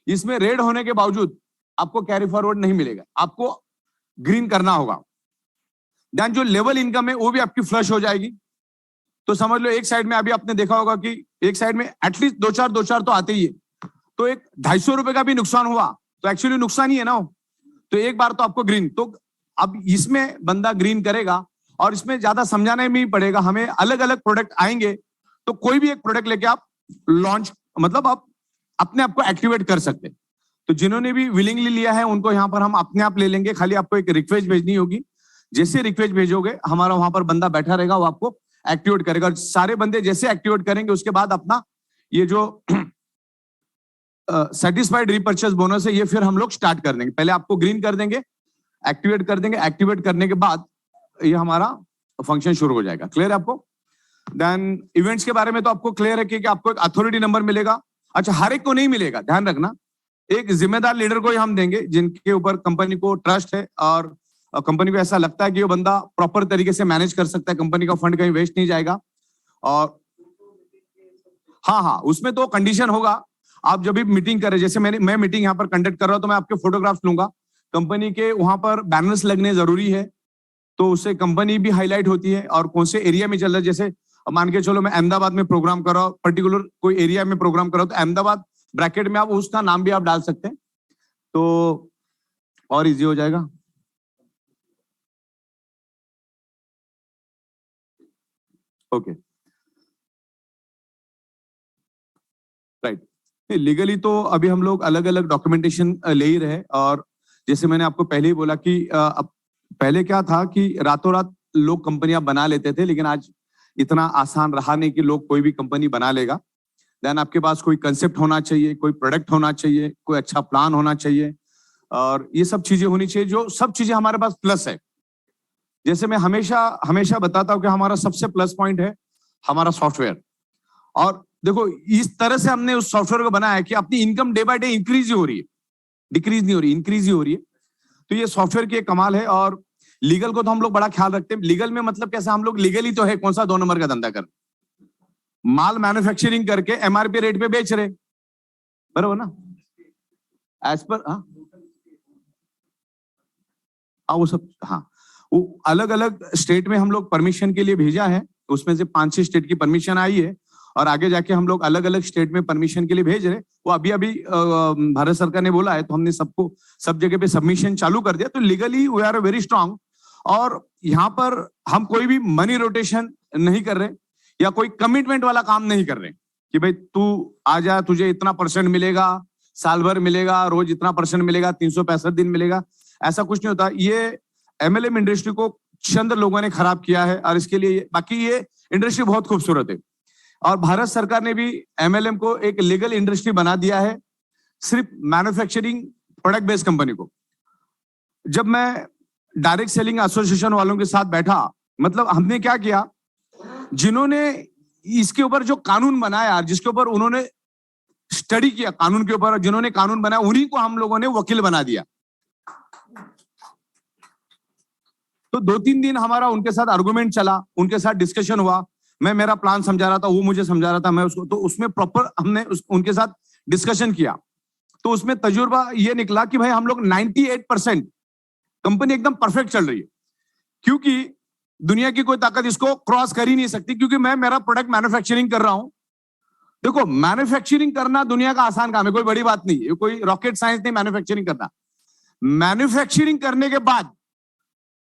इसमें रेड होने के बावजूद आपको कैरी फॉरवर्ड नहीं मिलेगा, आपको ग्रीन करना होगा। देन जो लेवल इनकम है वो भी आपकी फ्लश हो जाएगी। तो समझ लो एक साइड में अभी आपने देखा होगा कि एक साइड में एटलीस्ट 2-4 तो आते ही है, तो एक 250 रुपए का भी नुकसान हुआ तो एक्चुअली नुकसान ही है ना। तो एक बार तो आपको ग्रीन, तो अब इसमें बंदा ग्रीन करेगा और इसमें ज्यादा समझाना ही नहीं पड़ेगा, हमें अलग अलग प्रोडक्ट आएंगे तो कोई भी एक प्रोडक्ट लेके आप लॉन्च, मतलब आप अपने आप को एक्टिवेट कर सकते हैं। तो जिन्होंने भी विलिंगली लिया है उनको यहाँ पर हम अपने आप ले लेंगे, खाली आपको एक रिक्वेस्ट भेजनी होगी। जैसे रिक्वेस्ट भेजोगे हमारा वहां पर बंदा बैठा रहेगा, वो आपको एक्टिवेट करेगा। सारे बंदे जैसे एक्टिवेट करेंगे उसके बाद अपना ये जो सेटिस्फाइड रीपर्चेस बोनस है ये फिर हम लोग स्टार्ट कर देंगे। पहले आपको ग्रीन कर देंगे, एक्टिवेट कर देंगे, एक्टिवेट करने के बाद ये हमारा फंक्शन शुरू हो जाएगा। क्लियर है आपको? देन इवेंट्स के बारे में तो आपको क्लियर है कि आपको एक अथॉरिटी नंबर मिलेगा। अच्छा, हर एक को नहीं मिलेगा, ध्यान रखना। एक जिम्मेदार लीडर को ही हम देंगे जिनके ऊपर कंपनी को ट्रस्ट है और कंपनी को ऐसा लगता है कि वो बंदा प्रॉपर तरीके से मैनेज कर सकता है, कंपनी का फंड कहीं वेस्ट नहीं जाएगा। और हाँ, उसमें तो कंडीशन होगा। आप जब भी मीटिंग कर रहे, जैसे मैं मीटिंग यहाँ पर कंडक्ट कर रहा हूं तो मैं आपके फोटोग्राफ्स लूंगा। कंपनी के वहां पर बैनर्स लगने जरूरी है, तो उससे कंपनी भी हाईलाइट होती है और कौन से एरिया में चल रहा है। जैसे मान के चलो मैं अहमदाबाद में प्रोग्राम कर रहा हूँ, पर्टिकुलर कोई एरिया में प्रोग्राम कर रहा हूँ, तो अहमदाबाद ब्रैकेट में आप उसका नाम भी आप डाल सकते हैं, तो और इजी हो जाएगा। Okay, right. लीगली तो अभी हम लोग अलग अलग डॉक्यूमेंटेशन ले ही रहे, और जैसे मैंने आपको पहले ही बोला कि अब पहले क्या था कि रातों रात लोग कंपनियां बना लेते थे, लेकिन आज इतना आसान रहा नहीं कि लोग कोई भी कंपनी बना लेगा। देन आपके पास कोई कंसेप्ट होना चाहिए, कोई प्रोडक्ट होना चाहिए, कोई अच्छा प्लान होना चाहिए, और ये सब चीजें होनी चाहिए, जो सब चीजें हमारे पास प्लस है। जैसे मैं हमेशा हमेशा बताता हूं कि हमारा सबसे प्लस पॉइंट है हमारा सॉफ्टवेयर। और देखो इस तरह से हमने उस सॉफ्टवेयर को बनाया है कि अपनी income day by day increase ही हो रही है, डिक्रीज नहीं हो रही, इंक्रीज ही हो रही है। तो ये सॉफ्टवेयर की एक कमाल है। और लीगल को तो हम लोग बड़ा ख्याल रखते हैं। लीगल में मतलब कैसा, हम लोग लीगली तो है, कौन सा 2 नंबर का धंधा कर, माल मैन्युफैक्चरिंग करके एमआरपी रेट पे बेच रहे, बराबर ना, एज पर। हाँ, वो सब, हाँ, वो अलग अलग स्टेट में हम लोग परमिशन के लिए भेजा है, उसमें से 5-6 स्टेट की परमिशन आई है, और आगे जाके हम लोग अलग अलग स्टेट में परमिशन के लिए भेज रहे। वो अभी अभी भारत सरकार ने बोला है, तो हमने सबको सब जगह पे सबमिशन चालू कर दिया। तो legally we are very strong. और यहाँ पर हम कोई भी मनी रोटेशन नहीं कर रहे या कोई कमिटमेंट वाला काम नहीं कर रहे कि भाई तू आ जा, तुझे इतना % मिलेगा, साल भर मिलेगा, रोज इतना % मिलेगा, 365 दिन मिलेगा, ऐसा कुछ नहीं होता। ये एमएलएम इंडस्ट्री को चंद लोगों ने खराब किया है, और इसके लिए बाकी ये इंडस्ट्री बहुत खूबसूरत है। और भारत सरकार ने भी एमएलएम को एक लीगल इंडस्ट्री बना दिया है, सिर्फ मैन्युफैक्चरिंग प्रोडक्ट बेस्ड कंपनी को। जब मैं डायरेक्ट सेलिंग एसोसिएशन वालों के साथ बैठा, मतलब हमने क्या किया, जिन्होंने इसके ऊपर जो कानून बनाया, जिसके ऊपर उन्होंने स्टडी किया कानून के ऊपर, जिन्होंने कानून बनाया, उन्हीं को हम लोगों ने वकील बना दिया। तो 2-3 दिन हमारा उनके साथ आर्गुमेंट चला, उनके साथ डिस्कशन हुआ। मैं मेरा प्लान समझा रहा था, वो मुझे समझा रहा था, मैं उसको, तो उसमें प्रॉपर हमने उनके साथ डिस्कशन किया। तो उसमें तजुर्बा ये निकला कि भाई हम लोग 98% कंपनी एकदम परफेक्ट चल रही है, क्योंकि दुनिया की कोई ताकत इसको क्रॉस कर ही नहीं सकती, क्योंकि मैं मेरा प्रोडक्ट मैन्युफैक्चरिंग कर रहा हूं। देखो मैन्युफैक्चरिंग करना दुनिया का आसान काम है, कोई बड़ी बात नहीं है, कोई रॉकेट साइंस नहीं मैन्युफैक्चरिंग करना। मैन्युफैक्चरिंग करने के बाद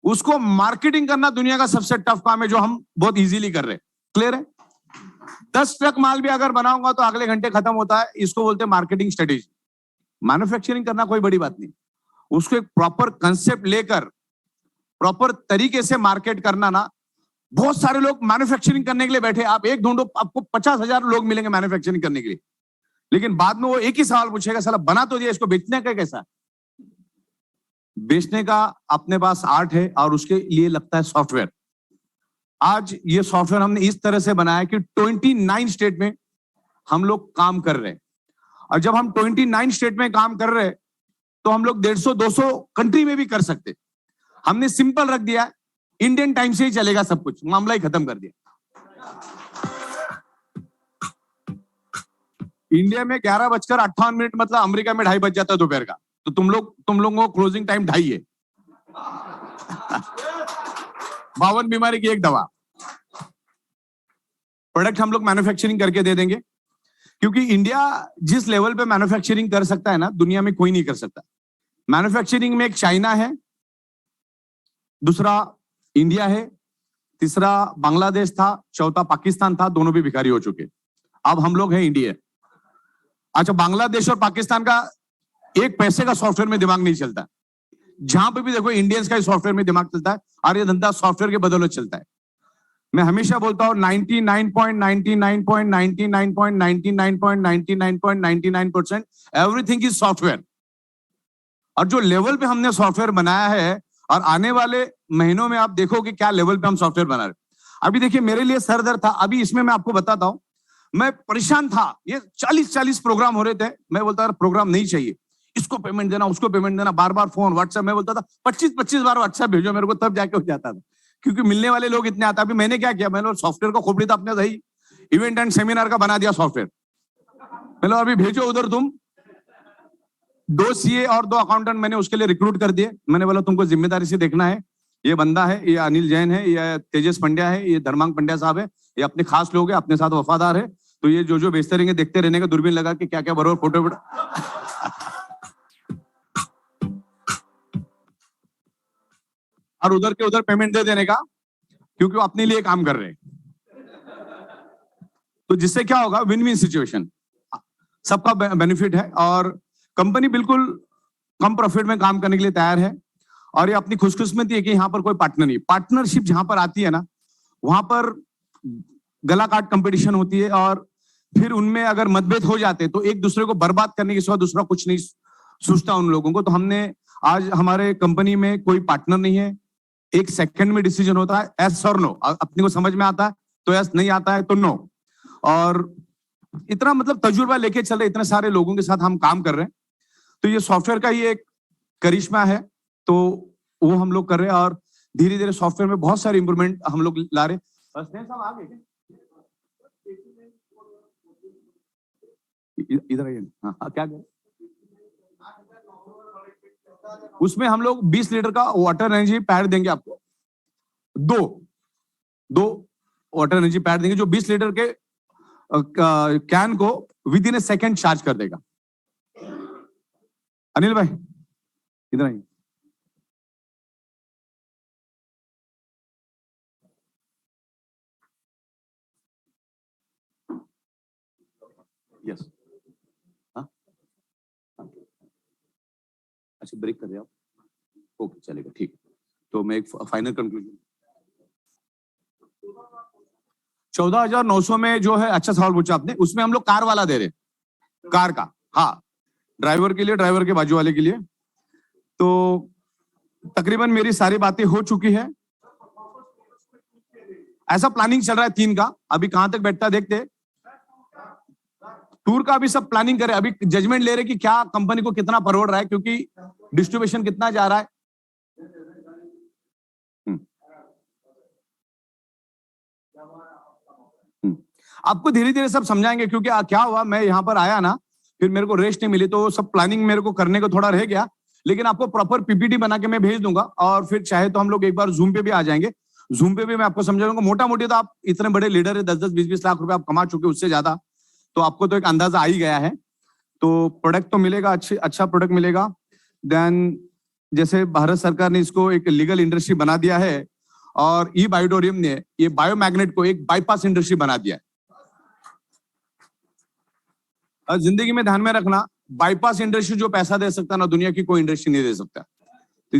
उसको मार्केटिंग करना दुनिया का सबसे टफ काम है, जो हम बहुत इजीली कर रहे हैं। क्लियर है? 10 ट्रक माल भी अगर बनाऊंगा तो अगले घंटे खत्म होता है, इसको बोलते हैं मार्केटिंग स्ट्रेटेजी। मैन्युफैक्चरिंग करना कोई बड़ी बात नहीं, उसको एक प्रॉपर कंसेप्ट लेकर प्रॉपर तरीके से मार्केट करना ना। बहुत सारे लोग मैन्युफैक्चरिंग करने के लिए बैठे, आप एक ढूंढो आपको 50,000 लोग मिलेंगे मैन्युफैक्चरिंग करने के लिए, लेकिन बाद में वो एक ही सवाल पूछेगा, साला बना तो दिया, इसको बेचने का कैसा? बेचने का अपने पास आर्ट है, और उसके लिए लगता है सॉफ्टवेयर। आज ये सॉफ्टवेयर हमने इस तरह से बनाया कि 29 स्टेट में हम लोग काम कर रहे हैं, और जब हम 29 स्टेट में काम कर रहे हैं तो हम लोग 150-200 कंट्री में भी कर सकते। हमने सिंपल रख दिया, इंडियन टाइम से ही चलेगा सब कुछ, मामला ही खत्म कर दिया। इंडिया में 11:58 मतलब अमेरिका में 2:30 बज जाता है दोपहर का, तो तुम लोगों को क्लोजिंग टाइम 2:30 है। 52 बीमारी की एक दवा। प्रोडक्ट हम लोग मैन्युफैक्चरिंग करके दे देंगे, क्योंकि इंडिया जिस लेवल पे मैन्युफैक्चरिंग कर सकता है ना, दुनिया में कोई नहीं कर सकता। मैन्युफैक्चरिंग में एक चाइना है, दूसरा इंडिया है, तीसरा बांग्लादेश था, चौथा पाकिस्तान था, दोनों भी भिखारी हो चुके। अब हम लोग हैं इंडिया। अच्छा, बांग्लादेश और पाकिस्तान का एक पैसे का सॉफ्टवेयर में दिमाग नहीं चलता। जहां पे भी देखो इंडियंस का ही सॉफ्टवेयर में दिमाग चलता है, और ये धंधा सॉफ्टवेयर के बदौलत चलता है। मैं हमेशा बोलता हूं 99.99.99.99.99% एवरीथिंग इज सॉफ्टवेयर। और जो लेवल पे हमने सॉफ्टवेयर बनाया है, और आने वाले महीनों में आप देखोगे क्या लेवल पे हम सॉफ्टवेयर बना रहे। अभी देखिए मेरे लिए सर दर्द था, अभी इसमें मैं आपको बताता हूं, मैं परेशान था। ये 40-40 प्रोग्राम हो रहे थे, मैं बोलता था प्रोग्राम नहीं चाहिए, इसको पेमेंट देना, उसको पेमेंट देना, बार बार फोन व्हाट्सएप। मैं बोलता था 25-25 बार व्हाट्सएप भेजो मेरे को, तब जाके हो जाता था, क्योंकि मिलने वाले लोग इतने आते। अभी मैंने क्या किया, मैंने सॉफ्टवेयर का खोपड़ी था अपने सही इवेंट एंड सेमिनार का बना दिया सॉफ्टवेयर। मैंने अभी भेजो उधर, तुम 2 सीए और 2 अकाउंटेंट मैंने उसके लिए रिक्रूट कर दिए। मैंने बोला तुमको जिम्मेदारी से देखना है, ये बंदा है, ये अनिल जैन है, ये तेजस पंड्या है, ये धर्मांग पंड्या साहब है, ये अपने खास लोग हैं, अपने साथ वफादार है। तो ये जो जो बेचते रहेंगे, देखते रहने का, दूरबीन लगा के क्या क्या बरोबर फोटो और उधर के उधर पेमेंट दे देने का, क्योंकि वो अपने लिए काम कर रहे हैं। तो जिससे क्या होगा, विन विन सिचुएशन, सबका बेनिफिट है। और कंपनी बिल्कुल कम प्रॉफिट में काम करने के लिए तैयार है। और ये अपनी खुशकिस्मती है कि यहाँ पर कोई पार्टनर नहीं। पार्टनरशिप जहां पर आती है ना, वहां पर गला काट कंपटीशन होती है, और फिर उनमें अगर मतभेद हो जाते तो एक दूसरे को बर्बाद करने के सिवा दूसरा कुछ नहीं सोचता उन लोगों को। तो हमने आज हमारे कंपनी में कोई पार्टनर नहीं है, एक सेकंड में डिसीजन होता है, एस और नो। अपने को समझ में आता है तो एस, नहीं आता है तो नो। और इतना मतलब तजुर्बा लेके चल रहे, इतने सारे लोगों के साथ हम काम कर रहे हैं। तो ये सॉफ्टवेयर का ही एक करिश्मा है, तो वो हम लोग कर रहे हैं। और धीरे धीरे सॉफ्टवेयर में बहुत सारे इंप्रूवमेंट हम लोग ला रहे हैं। साहब आ गए इधर आइए। हाँ, क्या करें, उसमें हम लोग 20 लीटर का वाटर एनर्जी पैड देंगे आपको। दो वाटर एनर्जी पैड देंगे, जो 20 लीटर के कैन को with in A second charge कर देगा। अनिल भाई इधर आइए। यस, हाँ, अच्छा ब्रेक कर रहे आप, ओके चलेगा, ठीक। तो मैं एक फाइनल कंक्लूजन, 14,900 में जो है, अच्छा सवाल पूछा आपने, उसमें हम लोग कार वाला दे रहे, कार का, हाँ, ड्राइवर के लिए, ड्राइवर के बाजू वाले के लिए। तो तकरीबन मेरी सारी बातें हो चुकी है। ऐसा प्लानिंग चल रहा है 3 का, अभी कहां तक बैठता देखते। टूर का भी सब प्लानिंग करे, अभी जजमेंट ले रहे कि क्या कंपनी को कितना परवड़ रहा है, क्योंकि डिस्ट्रीब्यूशन कितना जा रहा है। आपको धीरे धीरे सब समझाएंगे, क्योंकि क्या हुआ, मैं यहाँ पर आया ना, फिर मेरे को रेस्ट नहीं मिली, तो सब प्लानिंग मेरे को करने को थोड़ा रह गया। लेकिन आपको प्रॉपर पीपीटी बना के मैं भेज दूंगा, और फिर चाहे तो हम लोग एक बार जूम पे भी आ जाएंगे। जूम पे भी मैं आपको समझाऊंगा। मोटा मोटी तो आप इतने बड़े लीडर है, 10-10, 20-20 लाख रुपए आप कमा चुके, उससे ज्यादा, तो आपको तो एक अंदाजा आ ही गया है। तो प्रोडक्ट तो मिलेगा, अच्छा प्रोडक्ट मिलेगा। देन जैसे भारत सरकार ने इसको एक लीगल इंडस्ट्री बना दिया है, और ई बायोडोरियम ने ये बायोमैग्नेट को एक बाईपास इंडस्ट्री बना दिया है। और जिंदगी में ध्यान में रखना, बाईपास इंडस्ट्री जो पैसा दे सकता है ना, दुनिया की कोई इंडस्ट्री नहीं दे सकता। तो